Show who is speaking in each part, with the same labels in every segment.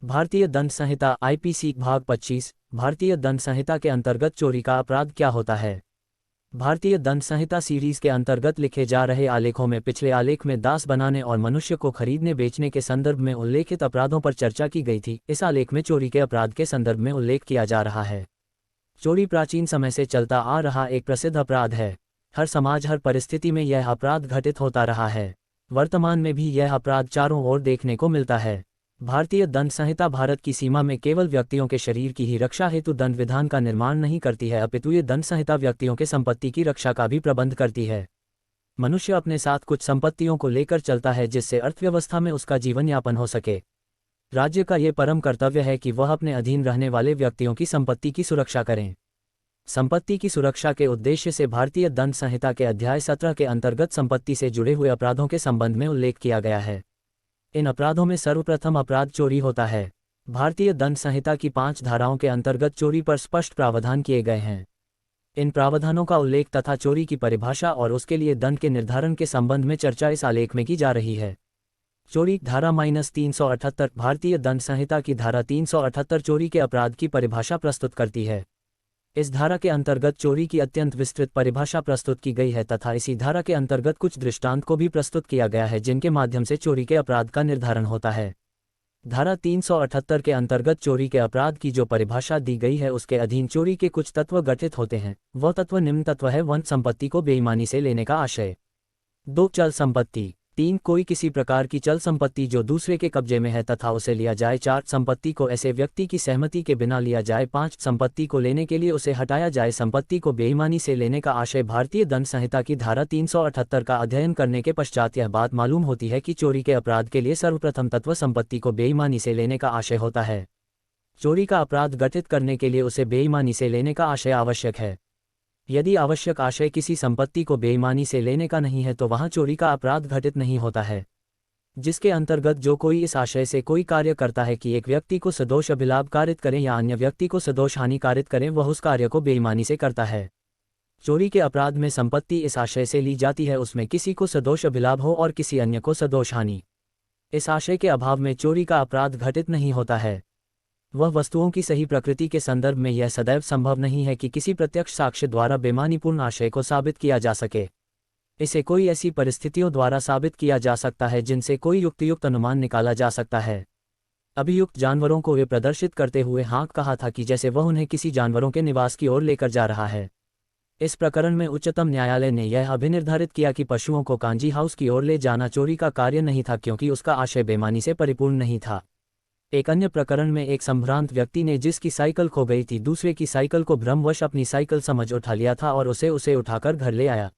Speaker 1: भारतीय दंड संहिता आईपीसी भाग 25। भारतीय दंड संहिता के अंतर्गत चोरी का अपराध क्या होता है। भारतीय दंड संहिता सीरीज के अंतर्गत लिखे जा रहे आलेखों में पिछले आलेख में दास बनाने और मनुष्य को खरीदने बेचने के संदर्भ में उल्लेखित अपराधों पर चर्चा की गई थी। इस आलेख में चोरी के अपराध के संदर्भ में उल्लेख किया जा रहा है। चोरी प्राचीन समय से चलता आ रहा एक प्रसिद्ध अपराध है। हर समाज हर परिस्थिति में यह अपराध घटित होता रहा है। वर्तमान में भी यह अपराध चारों ओर देखने को मिलता है। भारतीय दंड संहिता भारत की सीमा में केवल व्यक्तियों के शरीर की ही रक्षा हेतु दंड विधान का निर्माण नहीं करती है, अपितु ये दंड संहिता व्यक्तियों के संपत्ति की रक्षा का भी प्रबंध करती है। मनुष्य अपने साथ कुछ संपत्तियों को लेकर चलता है जिससे अर्थव्यवस्था में उसका जीवन यापन हो सके। राज्य का ये परम कर्तव्य है कि वह अपने अधीन रहने वाले व्यक्तियों की संपत्ति की सुरक्षा करें। संपत्ति की सुरक्षा के उद्देश्य से भारतीय दंड संहिता के अध्याय 17 के अंतर्गत संपत्ति से जुड़े हुए अपराधों के संबंध में उल्लेख किया गया है। इन अपराधों में सर्वप्रथम अपराध चोरी होता है। भारतीय दंड संहिता की 5 धाराओं के अंतर्गत चोरी पर स्पष्ट प्रावधान किए गए हैं। इन प्रावधानों का उल्लेख तथा चोरी की परिभाषा और उसके लिए दंड के निर्धारण के संबंध में चर्चा इस आलेख में की जा रही है। चोरी धारा -378। भारतीय दंड संहिता की धारा 378 चोरी के अपराध की परिभाषा प्रस्तुत करती है। इस धारा के अंतर्गत चोरी की अत्यंत विस्तृत परिभाषा प्रस्तुत की गई है तथा इसी धारा के अंतर्गत कुछ दृष्टांत को भी प्रस्तुत किया गया है जिनके माध्यम से चोरी के अपराध का निर्धारण होता है। धारा 378 के अंतर्गत चोरी के अपराध की जो परिभाषा दी गई है उसके अधीन चोरी के कुछ तत्व गठित होते हैं। वह तत्व निम्न तत्व है। 1 संपत्ति को बेईमानी से लेने का आशय। 2 चल संपत्ति। 3 कोई किसी प्रकार की चल संपत्ति जो दूसरे के कब्जे में है तथा उसे लिया जाए। 4 संपत्ति को ऐसे व्यक्ति की सहमति के बिना लिया जाए। 5 संपत्ति को लेने के लिए उसे हटाया जाए। संपत्ति को बेईमानी से लेने का आशय। भारतीय दंड संहिता की धारा 378 का अध्ययन करने के पश्चात यह बात मालूम होती है कि चोरी के अपराध के लिए सर्वप्रथम तत्व संपत्ति को बेईमानी से लेने का आशय होता है। चोरी का अपराध घटित करने के लिए उसे बेईमानी से लेने का आशय आवश्यक है। यदि आवश्यक आशय किसी संपत्ति को बेईमानी से लेने का नहीं है तो वहां चोरी का अपराध घटित नहीं होता है। जिसके अंतर्गत जो कोई इस आशय से कोई कार्य करता है कि एक व्यक्ति को सदोष अभिलाभ कारित करें या अन्य व्यक्ति को सदोष हानि कारित करें, वह उस कार्य को बेईमानी से करता है। चोरी के अपराध में संपत्ति इस आशय से ली जाती है उसमें किसी को सदोष अभिलाभ हो और किसी अन्य को सदोष हानि। इस आशय के अभाव में चोरी का अपराध घटित नहीं होता है। वह वस्तुओं की सही प्रकृति के संदर्भ में यह सदैव संभव नहीं है कि किसी प्रत्यक्ष साक्ष्य द्वारा बेईमानीपूर्ण आशय को साबित किया जा सके। इसे कोई ऐसी परिस्थितियों द्वारा साबित किया जा सकता है जिनसे कोई युक्तियुक्त अनुमान निकाला जा सकता है। अभियुक्त जानवरों को वे प्रदर्शित करते हुए हाँक कहा था कि जैसे वह उन्हें किसी जानवरों के निवास की ओर लेकर जा रहा है। इस प्रकरण में उच्चतम न्यायालय ने यह अभिनिर्धारित किया कि पशुओं को कांजी हाउस की ओर ले जाना चोरी का कार्य नहीं था क्योंकि उसका आशय बेईमानी से परिपूर्ण नहीं था। एक अन्य प्रकरण में एक संभ्रांत व्यक्ति ने जिसकी साइकिल खो गई थी दूसरे की साइकिल को भ्रमवश अपनी साइकिल समझ उठा लिया था और उसे उठाकर घर ले आया।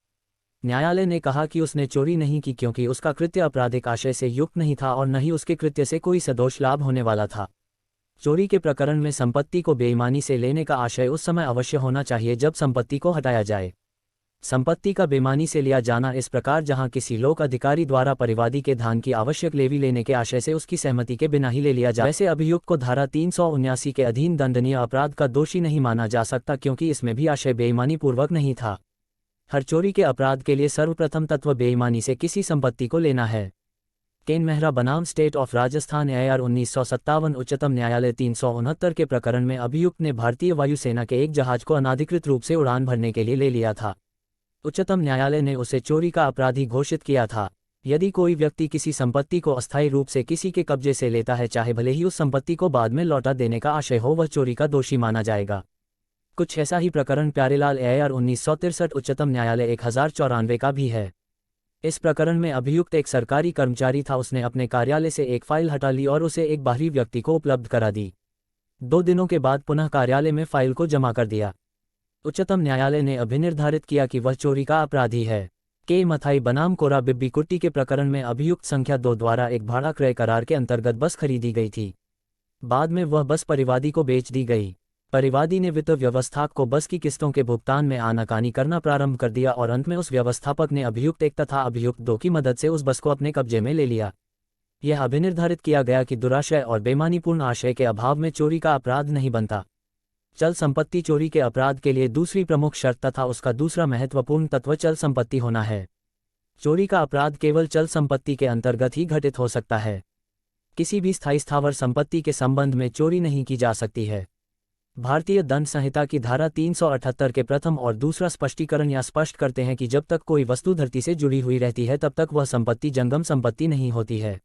Speaker 1: न्यायालय ने कहा कि उसने चोरी नहीं की क्योंकि उसका कृत्य आपराधिक आशय से युक्त नहीं था और न ही उसके कृत्य से कोई सदोष लाभ होने वाला था। चोरी के प्रकरण में संपत्ति को बेईमानी से लेने का आशय उस समय अवश्य होना चाहिए जब संपत्ति को हटाया जाए। संपत्ति का बेईमानी से लिया जाना इस प्रकार जहां किसी लोक अधिकारी द्वारा परिवादी के धन की आवश्यक लेवी लेने के आशय से उसकी सहमति के बिना ही ले लिया जाए। वैसे अभियुक्त को धारा 379 के अधीन दंडनीय अपराध का दोषी नहीं माना जा सकता क्योंकि इसमें भी आशय बेईमानी पूर्वक नहीं था। हर चोरी के अपराध के लिए सर्वप्रथम तत्व बेईमानी से किसी संपत्ति को लेना है। केन मेहरा बनाम स्टेट ऑफ राजस्थान AR 1957। उच्चतम न्यायालय 369 के प्रकरण में अभियुक्त ने भारतीय वायुसेना के एक जहाज को अनाधिकृत रूप से उड़ान भरने के लिए ले लिया था। उच्चतम न्यायालय ने उसे चोरी का अपराधी घोषित किया था। यदि कोई व्यक्ति किसी संपत्ति को अस्थायी रूप से किसी के कब्जे से लेता है चाहे भले ही उस संपत्ति को बाद में लौटा देने का आशय हो, वह चोरी का दोषी माना जाएगा। कुछ ऐसा ही प्रकरण प्यारेलाल AR 1963 उच्चतम न्यायालय 1094 का भी है। इस प्रकरण में अभियुक्त एक सरकारी कर्मचारी था। उसने अपने कार्यालय से एक फाइल हटा ली और उसे एक बाहरी व्यक्ति को उपलब्ध करा दी। 2 दिनों के बाद पुनः कार्यालय में फाइल को जमा कर दिया। उच्चतम न्यायालय ने अभिनिर्धारित किया कि वह चोरी का अपराधी है। के मथाई बनाम कोरा बिब्बी कुट्टी के प्रकरण में अभियुक्त संख्या 2 द्वारा एक भाड़ा क्रय करार के अंतर्गत बस खरीदी गई थी। बाद में वह बस परिवादी को बेच दी गई। परिवादी ने वित्त व्यवस्थापक को बस की किस्तों के भुगतान में आनाकानी करना प्रारंभ कर दिया और अंत में उस व्यवस्थापक ने अभियुक्त 1 तथा अभियुक्त 2 की मदद से उस बस को अपने कब्जे में ले लिया। यह अभिनिर्धारित किया गया कि दुराशय और बेईमानीपूर्ण आशय के अभाव में चोरी का अपराध नहीं बनता। चल संपत्ति चोरी के अपराध के लिए दूसरी प्रमुख शर्त तथा उसका दूसरा महत्वपूर्ण तत्व चल संपत्ति होना है। चोरी का अपराध केवल चल संपत्ति के अंतर्गत ही घटित हो सकता है। किसी भी स्थायी स्थावर संपत्ति के संबंध में चोरी नहीं की जा सकती है। भारतीय दंड संहिता की धारा 378 के प्रथम और दूसरा स्पष्टीकरण या स्पष्ट करते हैं कि जब तक कोई वस्तु धरती से जुड़ी हुई रहती है तब तक वह संपत्ति जंगम संपत्ति नहीं होती है।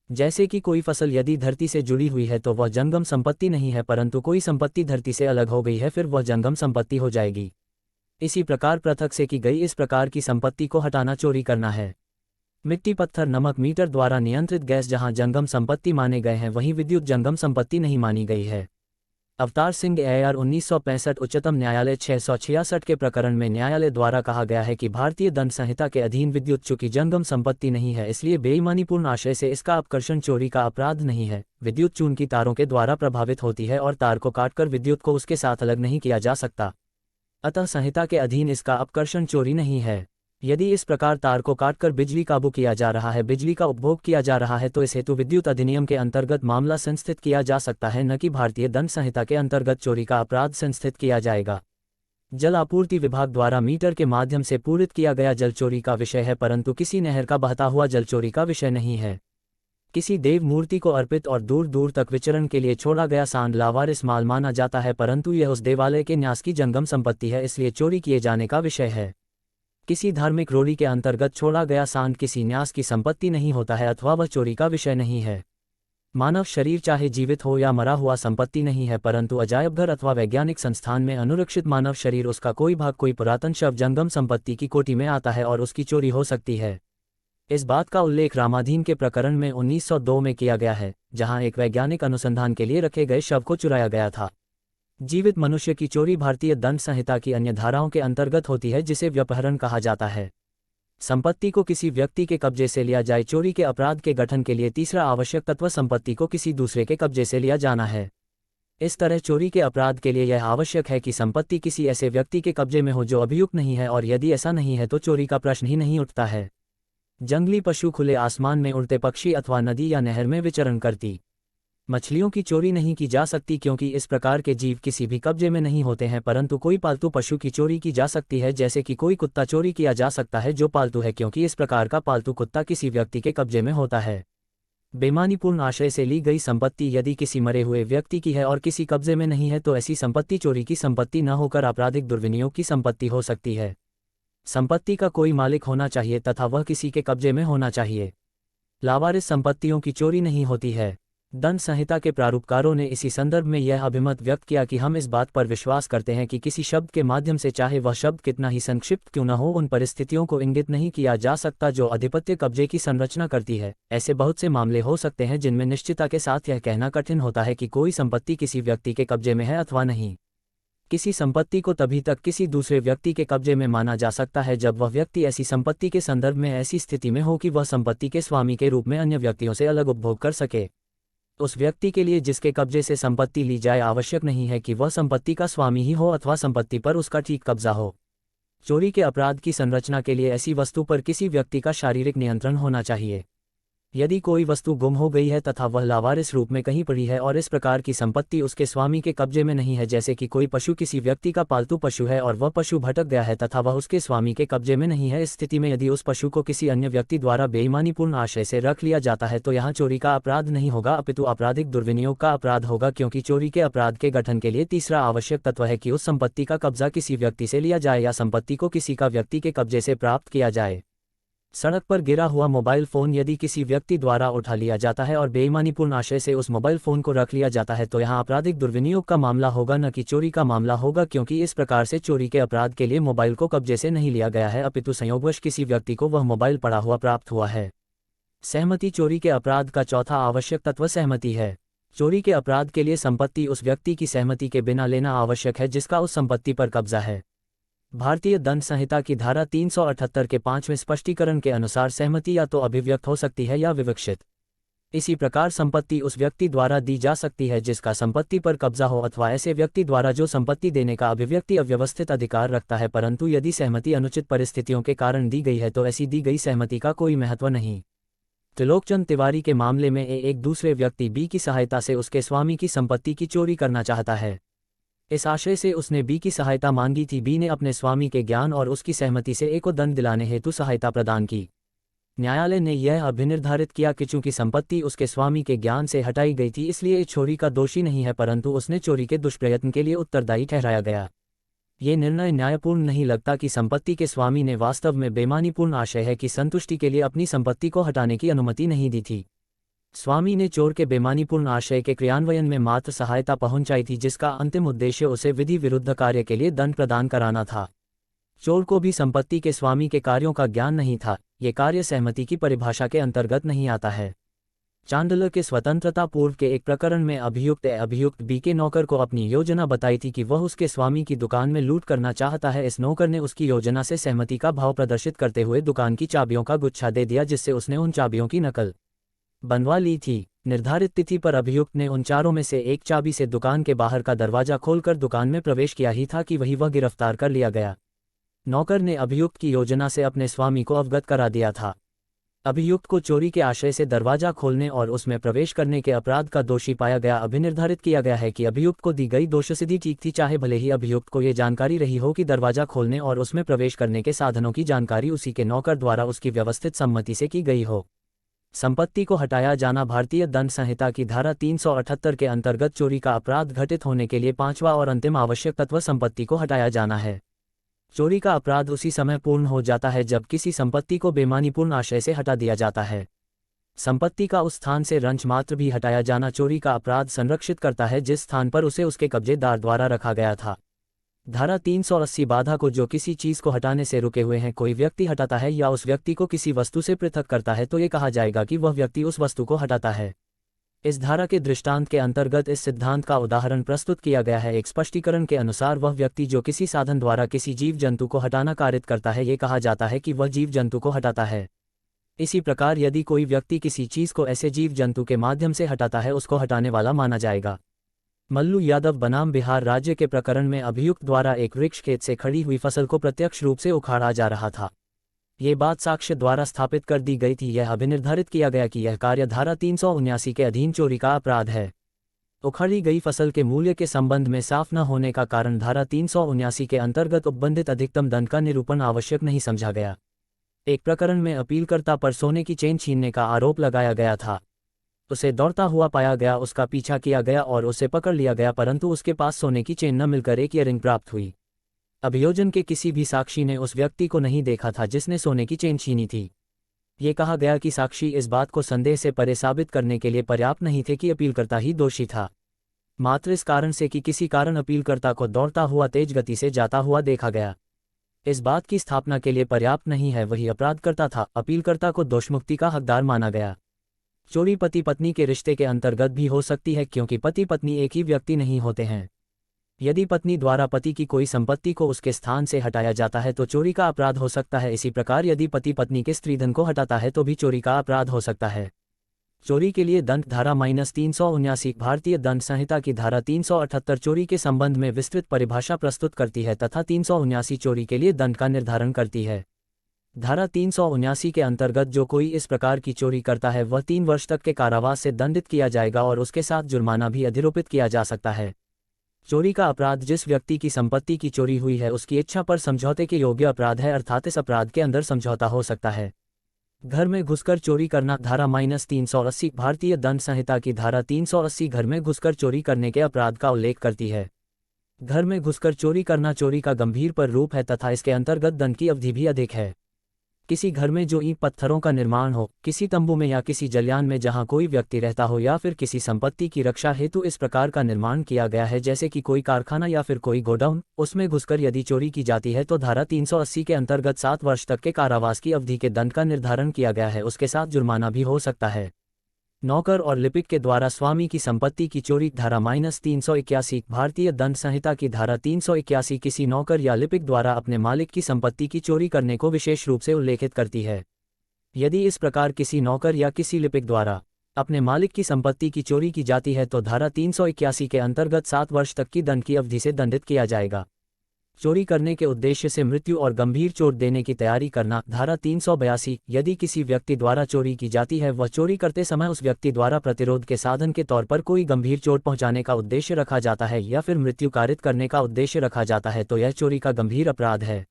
Speaker 1: जैसे कि कोई फसल यदि धरती से जुड़ी हुई है तो वह जंगम संपत्ति नहीं है, परंतु कोई संपत्ति धरती से अलग हो गई है फिर वह जंगम संपत्ति हो जाएगी। इसी प्रकार पृथक से की गई इस प्रकार की संपत्ति को हटाना चोरी करना है। मिट्टी, पत्थर, नमक, मीटर द्वारा नियंत्रित गैस जहां जंगम संपत्ति माने गए हैं वहीं विद्युत जंगम संपत्ति नहीं मानी गई है। अवतार सिंह AR 1965 उच्चतम न्यायालय 666 के प्रकरण में न्यायालय द्वारा कहा गया है कि भारतीय दंड संहिता के अधीन विद्युत चूंकि जंगम संपत्ति नहीं है इसलिए बेईमानीपूर्ण आशय से इसका अपकर्षण चोरी का अपराध नहीं है। विद्युत चून की तारों के द्वारा प्रभावित होती है और तार को काटकर विद्युत को उसके साथ अलग नहीं किया जा सकता, अतः संहिता के अधीन इसका अपकर्षण चोरी नहीं है। यदि इस प्रकार तार को काटकर बिजली काबू किया जा रहा है, बिजली का उपभोग किया जा रहा है तो इस हेतु विद्युत अधिनियम के अंतर्गत मामला संस्थित किया जा सकता है, न कि भारतीय दंड संहिता के अंतर्गत चोरी का अपराध संस्थित किया जाएगा। जल आपूर्ति विभाग द्वारा मीटर के माध्यम से पूरित किया गया जल चोरी का विषय है, परंतु किसी नहर का बहता हुआ जल चोरी का विषय नहीं है। किसी देव मूर्ति को अर्पित और दूर दूर तक विचरण के लिए छोड़ा गया सांड लावारिस माल माना जाता है, परंतु यह उस देवालय के न्यास की जंगम संपत्ति है, इसलिए चोरी किए जाने का विषय है। किसी धार्मिक रोड़ी के अंतर्गत छोड़ा गया सांड किसी न्यास की संपत्ति नहीं होता है अथवा वह चोरी का विषय नहीं है। मानव शरीर चाहे जीवित हो या मरा हुआ संपत्ति नहीं है, परंतु अजायबघर अथवा वैज्ञानिक संस्थान में अनुरक्षित मानव शरीर, उसका कोई भाग, कोई पुरातन शव जंगम संपत्ति की कोटि में आता है और उसकी चोरी हो सकती है। इस बात का उल्लेख रामाधीन के प्रकरण में 1902 में किया गया है, जहां एक वैज्ञानिक अनुसंधान के लिए रखे गए शव को चुराया गया था। जीवित मनुष्य की चोरी भारतीय दंड संहिता की अन्य धाराओं के अंतर्गत होती है, जिसे व्यपहरण कहा जाता है। संपत्ति को किसी व्यक्ति के कब्जे से लिया जाए। चोरी के अपराध के गठन के लिए तीसरा आवश्यक तत्व संपत्ति को किसी दूसरे के कब्जे से लिया जाना है। इस तरह चोरी के अपराध के लिए यह आवश्यक है कि संपत्ति किसी ऐसे व्यक्ति के कब्जे में हो जो अभियुक्त नहीं है, और यदि ऐसा नहीं है तो चोरी का प्रश्न ही नहीं उठता है। जंगली पशु, खुले आसमान में उड़ते पक्षी अथवा नदी या नहर में विचरण करती मछलियों की चोरी नहीं की जा सकती, क्योंकि इस प्रकार के जीव किसी भी कब्जे में नहीं होते हैं, परंतु कोई पालतू पशु की चोरी की जा सकती है, जैसे कि कोई कुत्ता चोरी किया जा सकता है जो पालतू है, क्योंकि इस प्रकार का पालतू कुत्ता किसी व्यक्ति के कब्जे में होता है। बेईमानीपूर्ण आशय से ली गई संपत्ति यदि किसी मरे हुए व्यक्ति की है और किसी कब्जे में नहीं है तो ऐसी संपत्ति चोरी की संपत्ति न होकर आपराधिक दुर्विनियोग की संपत्ति हो सकती है। संपत्ति का कोई मालिक होना चाहिए तथा वह किसी के कब्जे में होना चाहिए। लावारिस संपत्तियों की चोरी नहीं होती है। दंड संहिता के प्रारूपकारों ने इसी संदर्भ में यह अभिमत व्यक्त किया कि हम इस बात पर विश्वास करते हैं कि किसी शब्द के माध्यम से, चाहे वह शब्द कितना ही संक्षिप्त क्यों न हो, उन परिस्थितियों को इंगित नहीं किया जा सकता जो आधिपत्य कब्जे की संरचना करती है। ऐसे बहुत से मामले हो सकते हैं जिनमें निश्चितता के साथ यह कहना कठिन होता है कि कोई संपत्ति किसी व्यक्ति के कब्जे में है अथवा नहीं। किसी संपत्ति को तभी तक किसी दूसरे व्यक्ति के कब्जे में माना जा सकता है जब वह व्यक्ति ऐसी संपत्ति के संदर्भ में ऐसी स्थिति में हो कि वह संपत्ति के स्वामी के रूप में अन्य व्यक्तियों से अलग उपभोग कर सके। उस व्यक्ति के लिए जिसके कब्जे से संपत्ति ली जाए आवश्यक नहीं है कि वह संपत्ति का स्वामी ही हो अथवा संपत्ति पर उसका ठीक कब्जा हो। चोरी के अपराध की संरचना के लिए ऐसी वस्तु पर किसी व्यक्ति का शारीरिक नियंत्रण होना चाहिए। यदि कोई वस्तु गुम हो गई है तथा वह लावारिस रूप में कहीं पड़ी है और इस प्रकार की संपत्ति उसके स्वामी के कब्जे में नहीं है, जैसे कि कोई पशु किसी व्यक्ति का पालतू पशु है और वह पशु भटक गया है तथा वह उसके स्वामी के कब्जे में नहीं है, इस स्थिति में यदि उस पशु को किसी अन्य व्यक्ति द्वारा बेईमानीपूर्ण आशय से रख लिया जाता है तो यहाँ चोरी का अपराध नहीं होगा अपितु आपराधिक दुर्विनियोग का अपराध होगा, क्योंकि चोरी के अपराध के गठन के लिए तीसरा आवश्यक तत्व है कि उस संपत्ति का कब्जा किसी व्यक्ति से लिया जाए या संपत्ति को किसी का व्यक्ति के कब्जे से प्राप्त किया जाए। सड़क पर गिरा हुआ मोबाइल फोन यदि किसी व्यक्ति द्वारा उठा लिया जाता है और बेईमानीपूर्ण आशय से उस मोबाइल फोन को रख लिया जाता है तो यहाँ आपराधिक दुर्विनियोग का मामला होगा, न कि चोरी का मामला होगा, क्योंकि इस प्रकार से चोरी के अपराध के लिए मोबाइल को कब्जे से नहीं लिया गया है अपितु संयोगवश किसी व्यक्ति को वह मोबाइल पड़ा हुआ प्राप्त हुआ है। सहमति चोरी के अपराध का चौथा आवश्यक तत्व सहमति है। चोरी के अपराध के लिए संपत्ति उस व्यक्ति की सहमति के बिना लेना आवश्यक है जिसका उस संपत्ति पर कब्जा है। भारतीय दंड संहिता की धारा 378 के 5वें स्पष्टीकरण के अनुसार सहमति या तो अभिव्यक्त हो सकती है या विवक्षित। इसी प्रकार संपत्ति उस व्यक्ति द्वारा दी जा सकती है जिसका संपत्ति पर कब्जा हो अथवा ऐसे व्यक्ति द्वारा जो संपत्ति देने का अभिव्यक्ति अव्यवस्थित अधिकार रखता है, परंतु यदि सहमति अनुचित परिस्थितियों के कारण दी गई है तो ऐसी दी गई सहमति का कोई महत्व नहीं। त्रिलोकचंद तिवारी के मामले में एक दूसरे व्यक्ति बी की सहायता से उसके स्वामी की संपत्ति की चोरी करना चाहता है। इस आशय से उसने बी की सहायता मांगी थी। बी ने अपने स्वामी के ज्ञान और उसकी सहमति से ए को दंड दिलाने हेतु सहायता प्रदान की। न्यायालय ने यह अभिनिर्धारित किया कि चूंकि संपत्ति उसके स्वामी के ज्ञान से हटाई गई थी इसलिए चोरी का दोषी नहीं है, परंतु उसने चोरी के दुष्प्रयत्न के लिए उत्तरदायी ठहराया गया। ये निर्णय न्यायपूर्ण नहीं लगता कि संपत्ति के स्वामी ने वास्तव में बेईमानीपूर्ण आशय है कि संतुष्टि के लिए अपनी संपत्ति को हटाने की अनुमति नहीं दी थी। स्वामी ने चोर के बेईमानीपूर्ण आशय के क्रियान्वयन में मात्र सहायता पहुंचाई थी, जिसका अंतिम उद्देश्य उसे विधि विरुद्ध कार्य के लिए दंड प्रदान कराना था। चोर को भी संपत्ति के स्वामी के कार्यों का ज्ञान नहीं था। ये कार्य सहमति की परिभाषा के अंतर्गत नहीं आता है। चांडलर के स्वतंत्रता पूर्व के एक प्रकरण में अभियुक्त बी के नौकर को अपनी योजना बताई थी कि वह उसके स्वामी की दुकान में लूट करना चाहता है। इस नौकर ने उसकी योजना से सहमति का भाव प्रदर्शित करते हुए दुकान की चाबियों का गुच्छा दे दिया, जिससे उसने उन चाबियों की नकल बनवा ली थी। निर्धारित तिथि पर अभियुक्त ने उन चारों में से एक चाबी से दुकान के बाहर का दरवाजा खोलकर दुकान में प्रवेश किया ही था कि वह गिरफ्तार कर लिया गया। नौकर ने अभियुक्त की योजना से अपने स्वामी को अवगत करा दिया था। अभियुक्त को चोरी के आशय से दरवाजा खोलने और उसमें प्रवेश करने के अपराध का दोषी पाया गया। अभिनिर्धारित किया गया है कि अभियुक्त को दी गई दोषसिद्धि ठीक थी, चाहे भले ही अभियुक्त को ये जानकारी रही हो कि दरवाजा खोलने और उसमें प्रवेश करने के साधनों की जानकारी उसी के नौकर द्वारा उसकी व्यवस्थित सम्मति से की गई हो। संपत्ति को हटाया जाना। भारतीय दंड संहिता की धारा 378 के अंतर्गत चोरी का अपराध घटित होने के लिए पांचवा और अंतिम आवश्यक तत्व संपत्ति को हटाया जाना है। चोरी का अपराध उसी समय पूर्ण हो जाता है जब किसी संपत्ति को बेईमानीपूर्ण आशय से हटा दिया जाता है। संपत्ति का उस स्थान से रंच मात्र भी हटाया जाना चोरी का अपराध संरक्षित करता है जिस स्थान पर उसे उसके कब्जेदार द्वारा रखा गया था। धारा 380 बाधा को जो किसी चीज को हटाने से रुके हुए हैं कोई व्यक्ति हटाता है या उस व्यक्ति को किसी वस्तु से पृथक करता है तो ये कहा जाएगा कि वह व्यक्ति उस वस्तु को हटाता है। इस धारा के दृष्टांत के अंतर्गत इस सिद्धांत का उदाहरण प्रस्तुत किया गया है। एक स्पष्टीकरण के अनुसार वह व्यक्ति जो किसी साधन द्वारा किसी जीव जंतु को हटाना कारित करता है ये कहा जाता है कि वह जीव जंतु को हटाता है। इसी प्रकार यदि कोई व्यक्ति किसी चीज को ऐसे जीव जंतु के माध्यम से हटाता है उसको हटाने वाला माना जाएगा। मल्लू यादव बनाम बिहार राज्य के प्रकरण में अभियुक्त द्वारा एक वृक्ष खेत से खड़ी हुई फसल को प्रत्यक्ष रूप से उखाड़ा जा रहा था। ये बात साक्ष्य द्वारा स्थापित कर दी गई थी। यह अभिनिर्धारित किया गया कि यह कार्य धारा 379 के अधीन चोरी का अपराध है। उखाड़ी गई फसल के मूल्य के संबंध में साफ न होने का कारण धारा 379 के अंतर्गत उपबंधित अधिकतम दंड का निरूपण आवश्यक नहीं समझा गया। एक प्रकरण में अपीलकर्ता पर सोने की चेन छीनने का आरोप लगाया गया था। उसे दौड़ता हुआ पाया गया, उसका पीछा किया गया और उसे पकड़ लिया गया, परंतु उसके पास सोने की चेन न मिलकर एक ईयरिंग प्राप्त हुई। अभियोजन के किसी भी साक्षी ने उस व्यक्ति को नहीं देखा था जिसने सोने की चेन छीनी थी। ये कहा गया कि साक्षी इस बात को संदेह से परे साबित करने के लिए पर्याप्त नहीं थे कि अपीलकर्ता ही दोषी था। मात्र इस कारण से कि किसी कारण अपीलकर्ता को दौड़ता हुआ तेज गति से जाता हुआ देखा गया, इस बात की स्थापना के लिए पर्याप्त नहीं है। वही अपराधकर्ता था। अपीलकर्ता को दोषमुक्ति का हकदार माना गया। चोरी पति पत्नी के रिश्ते के अंतर्गत भी हो सकती है क्योंकि पति पत्नी एक ही व्यक्ति नहीं होते हैं। यदि पत्नी द्वारा पति की कोई संपत्ति को उसके स्थान से हटाया जाता है तो चोरी का अपराध हो सकता है। इसी प्रकार यदि पति पत्नी के स्त्रीधन को हटाता है तो भी चोरी का अपराध हो सकता है। चोरी के लिए दंड धारा -379 भारतीय दंड संहिता की धारा 378 चोरी के संबंध में विस्तृत परिभाषा प्रस्तुत करती है तथा 379 चोरी के लिए दंड का निर्धारण करती है। धारा 379 के अंतर्गत जो कोई इस प्रकार की चोरी करता है वह 3 वर्ष तक के कारावास से दंडित किया जाएगा और उसके साथ जुर्माना भी अधिरोपित किया जा सकता है। चोरी का अपराध जिस व्यक्ति की संपत्ति की चोरी हुई है उसकी इच्छा पर समझौते के योग्य अपराध है, अर्थात इस अपराध के अंदर समझौता हो सकता है। घर में घुसकर चोरी करना धारा -380 भारतीय दंड संहिता की धारा 380 घर में घुसकर चोरी करने के अपराध का उल्लेख करती है। घर में घुसकर चोरी करना चोरी का गंभीर पर रूप है तथा इसके अंतर्गत दंड की अवधि भी अधिक है। किसी घर में जो ईंट पत्थरों का निर्माण हो, किसी तंबू में या किसी जलयान में जहां कोई व्यक्ति रहता हो या फिर किसी संपत्ति की रक्षा हेतु इस प्रकार का निर्माण किया गया है जैसे कि कोई कारखाना या फिर कोई गोडाउन, उसमें घुसकर यदि चोरी की जाती है तो धारा 380 के अंतर्गत 7 वर्ष तक के कारावास की अवधि के दंड का निर्धारण किया गया है। उसके साथ जुर्माना भी हो सकता है। नौकर और लिपिक के द्वारा स्वामी की संपत्ति की चोरी धारा -381 भारतीय दंड संहिता की धारा 381 किसी नौकर या लिपिक द्वारा अपने मालिक की संपत्ति की चोरी करने को विशेष रूप से उल्लेखित करती है। यदि इस प्रकार किसी नौकर या किसी लिपिक द्वारा अपने मालिक की संपत्ति की चोरी की जाती है तो धारा 381 के अंतर्गत 7 वर्ष तक की दंड की अवधि से दंडित किया जाएगा। चोरी करने के उद्देश्य से मृत्यु और गंभीर चोट देने की तैयारी करना धारा 382 यदि किसी व्यक्ति द्वारा चोरी की जाती है वह चोरी करते समय उस व्यक्ति द्वारा प्रतिरोध के साधन के तौर पर कोई गंभीर चोट पहुंचाने का उद्देश्य रखा जाता है या फिर मृत्यु कारित करने का उद्देश्य रखा जाता है तो यह चोरी का गंभीर अपराध है।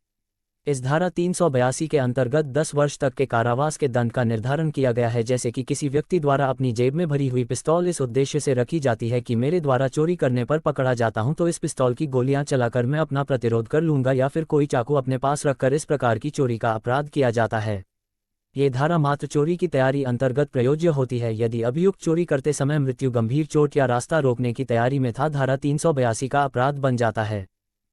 Speaker 1: इस धारा 382 के अंतर्गत 10 वर्ष तक के कारावास के दंड का निर्धारण किया गया है। जैसे कि किसी व्यक्ति द्वारा अपनी जेब में भरी हुई पिस्तौल इस उद्देश्य से रखी जाती है कि मेरे द्वारा चोरी करने पर पकड़ा जाता हूं तो इस पिस्तौल की गोलियां चलाकर मैं अपना प्रतिरोध कर लूंगा, या फिर कोई चाकू अपने पास रखकर इस प्रकार की चोरी का अपराध किया जाता है। ये धारा मात्र चोरी की तैयारी अंतर्गत प्रयोज्य होती है यदि अभियुक्त चोरी करते समय मृत्यु, गंभीर चोट या रास्ता रोकने की तैयारी में था। धारा 382 का अपराध बन जाता है।